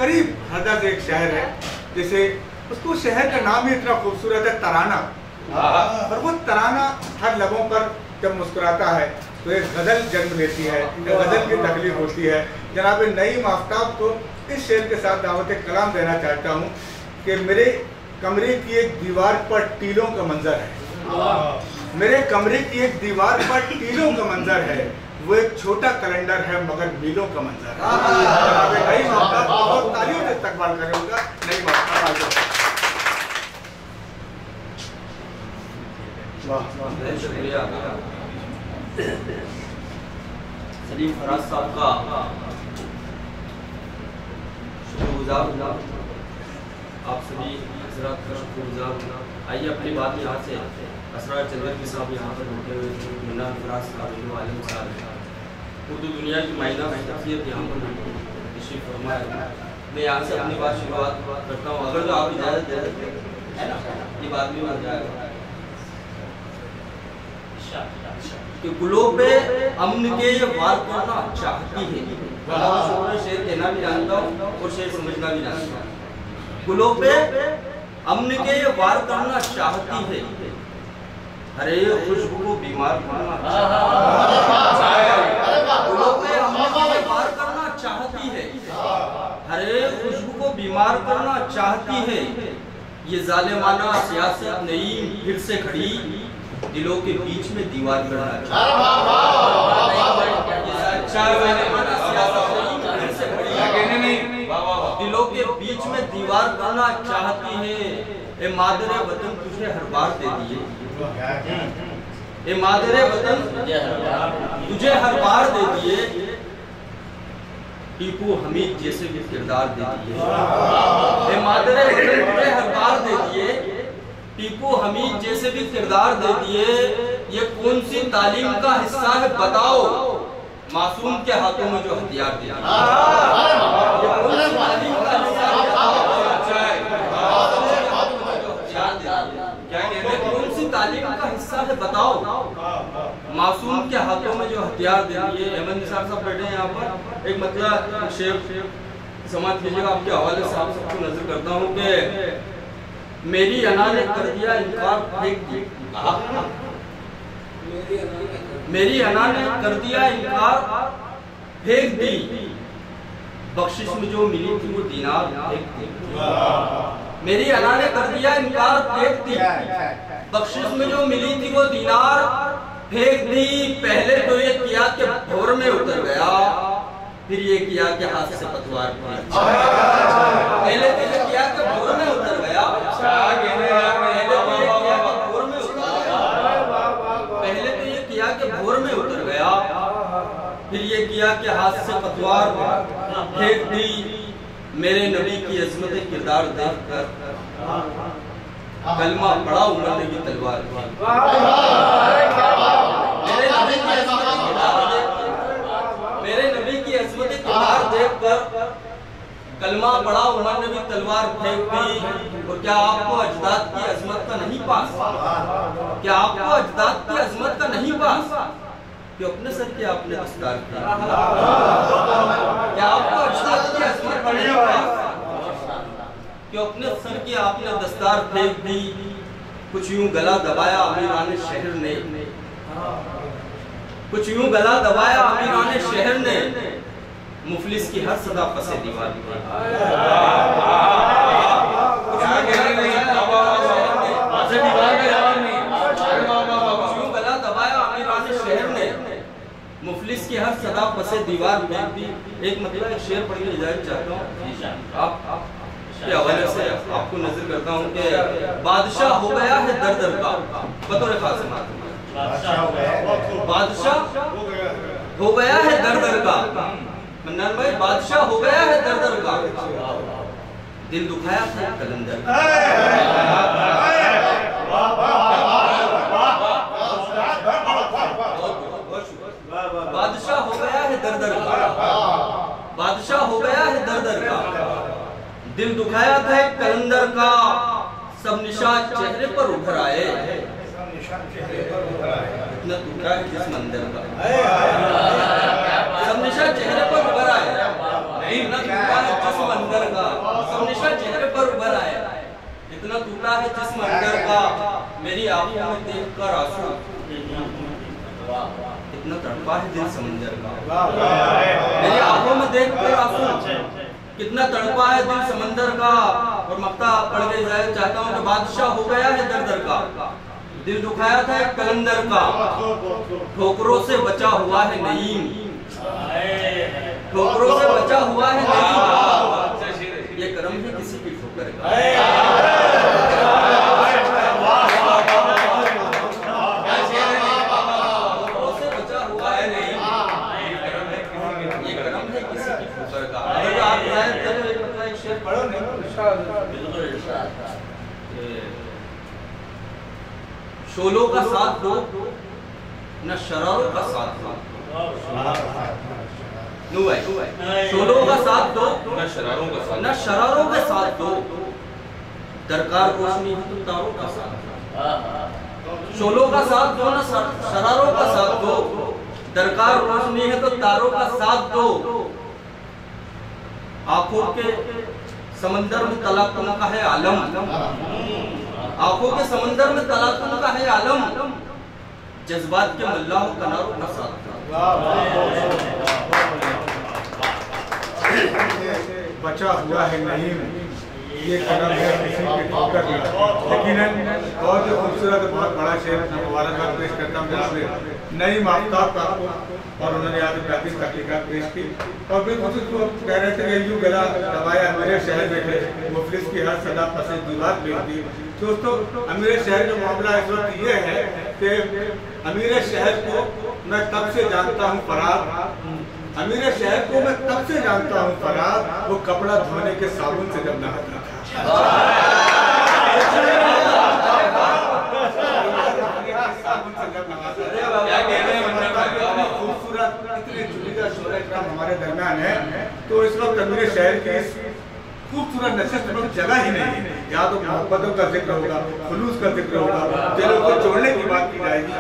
करीब हरदा से एक शहर है, जैसे उसको शहर का नाम ही इतना खूबसूरत है, तराना। और वो तराना हर लबों पर जब मुस्कुराता है तो एक गजल जन्म लेती है, गजल की तकलीफ होती है। जनाब नईम आफ्ताब को इस शेर के साथ दावत कलाम देना चाहता हूँ कि मेरे कमरे की एक दीवार पर टीलों का मंजर है, मेरे कमरे की एक दीवार पर टीलों का मंजर है, वो एक छोटा कैलेंडर है मगर मीलों का मंजर है। नईम आफ्ताब बहुत तालियों से इस्तकबाल करूंगा। नईम आफ्ताब शुक्रिया सलीम फराज साहब का शुक्रगुजार, आप सभी हजरात का शुक्रगुजार। आइए अपनी बात यहाँ से असरार चंद्रकी साहब यहाँ पर होते हुए, मुन्ना फराज साहब, आलम साहब, उर्दू दुनिया की मायना शख्सियत यहाँ पर तशरीफ फरमाए। मैं यहाँ से अपनी बात शुरुआत करता हूँ, अगर तो आप इजाज़त दे देते है ना, ये बात भी बन जाएगा कि गुलों पे अमन के ये वार करना चाहती है। शेर कहना भी जानता हूँ और शेर समझना भी जानता हूँ। गुलों पे अमन के ये वार करना चाहती है, अरे खुशबू को बीमार करना, गुलों पे अमन के ये वार करना चाहती है, अरे खुशबू को बीमार करना चाहती है। ये जालिमाना सियासत नईम फिर से खड़ी दिलों के बीच में दीवार करना दिलों के बीच में दीवार करना चाहती है। ए मादरे वतन तुझे हर बार दे दिए, ए मादरे वतन तुझे हर बार दे दिए, टीपू हमीद जैसे भी किरदार दे दिए। ए मादरे वतन तुझे हर बार दे दिए, टीपू हमीद जैसे भी किरदार दे दिए। ये कौन सी तालीम का हिस्सा है बताओ, मासूम के हाथों में जो हथियार दिया। कौन सी तालीम का हिस्सा है बताओ, मासूम के हाथों में जो हथियार दे दिए। अहमद निसार साहब बैठे हैं यहाँ पर, एक मतलब शेर समाज कीजिएगा आपके हवाले से, आप सबको नजर करता हूँ कि मेरी अना ने कर दिया इनकार फेंक दी, मेरी अना ने कर दिया इनकार फेंक दी, बख्शिश में जो मिली थी वो दीनार फेंक दी। मेरी अना ने कर दिया इनकार फेंक दी, बख्शिश में जो मिली थी वो दीनार फेंक दी। पहले तो ये किया कि भौर में उतर गया, फिर ये किया कि हाथ से पतवार फेंक। पहले तो ये किया कि भौर में उतर गया, पहले तो ये किया कि भौर में उतर गया, फिर ये किया कि हाथ से पतवार फेंक दी। मेरे नबी की अजमत किरदार देखकर कलमा पड़ा उमर ने भी तलवार। मेरे नबी की अजमत किरदार देखकर कलमा पड़ा उमर ने भी तलवार फेंक दी। और क्या आपको अजदाद की अजमत का नहीं पास, क्या आपको अजदाद की अजमत का नहीं पास कि अपने सर के आपने दस्तार किया। क्या आपको अजदाद की अजमत का नहीं पास कि अपने सर की आपने दस्तार फेंक दी। कुछ यूं गला दबाया अमीरान शहर ने, कुछ यूं गला दबाया अमीरान शहर ने, मुफलिस की हर सदा पसे दीवार पर। गला दबाया अमीरान शहर ने, मुफलिस की हर सदा पसे दीवार फेंक दी। एक मतलब एक शेर पढ़ के इजाजत चाहता हूँ, आप के हवाले से आपको नजर करता हूँ कि बादशाह हो गया है दर दर का, बतौर खास बादशाह हो गया है दर दर का। मन्नान भाई बादशाह हो गया है दर दर का, दिल दुखाया था कलंदर। बादशाह हो गया है दर दर का, बादशाह हो गया है दर दर का, दिल दुखाया था एक कलंदर का। सब निशान चेहरे पर उभर आए, इतना दुखा है जिस मंदिर का। सब निशान चेहरे पर उभर आए, इतना दुखा है जिस मंदिर का। आंखों में देखकर आंसू, इतना तड़पा है दिल समंदर का। मेरी आंखों में देखकर आंसू, कितना तड़पा है दिल समंदर का। और मक्ता पड़ गई जाए, चाहता हूँ कि बादशाह हो गया है दर दर का। दिल दुखाया था एक कलंदर का, ठोकरों से बचा हुआ है नईम, ठोकरों से बचा हुआ है नईम। ये करम है किसी की ठोकर का। ठोकरों से बचा हुआ है नईम, ये करम है किसी की ठोकर का। अगर आप एक शेर पढ़ो नहीं, शोलों का साथ दो न शरारों का साथ दो। शोलों का साथ दो न शरारों का साथ दो, दरकार रोशनी है तो तारों का साथ दो। शोलों का साथ दो न शरारों का साथ दो, दरकार रोशनी है तो तारों का साथ दो। आंखों के समंदर में तलाकुन का है आलम, आंखों के समंदर में तलाकुन का है आलम, जज्बात के मल्लाह किनारों का साथ। बचा हुआ है नईम, ये करम है किसी की ठोकर का। यकीनन बहुत ही खूबसूरत बहुत बड़ा शेर मुबारकबाद पेश करता हूँ जनाब नईम आफ्ताब का। और उन्होंने आज बेहतरीन तहकीकात पेश की और भी कुछ कह रहे थे कि यूँ गला दबाया मेरे शहर में थे, मुफलिस की हर सदा पसंद दीवार भेज दी। दोस्तों, अमीर शहर का मामला इस वक्त ये है कि अमीर शहर को मैं तब से जानता हूँ फरार, अमीर शहर को मैं तब से जानता हूँ फरार, वो कपड़ा धोने के साबुन से जब नहाता था। खूबसूरत इतने जुलीदा शोरा इकराम हमारे दरमियान है, तो इस वक्त अमीर शहर की खूबसूरत नशिस्त में जगह ही नहीं है। या तो मोहब्बतों का जिक्र होगा, खुलूस का जिक्र होगा, दिलों को जोड़ने की बात की जाएगी।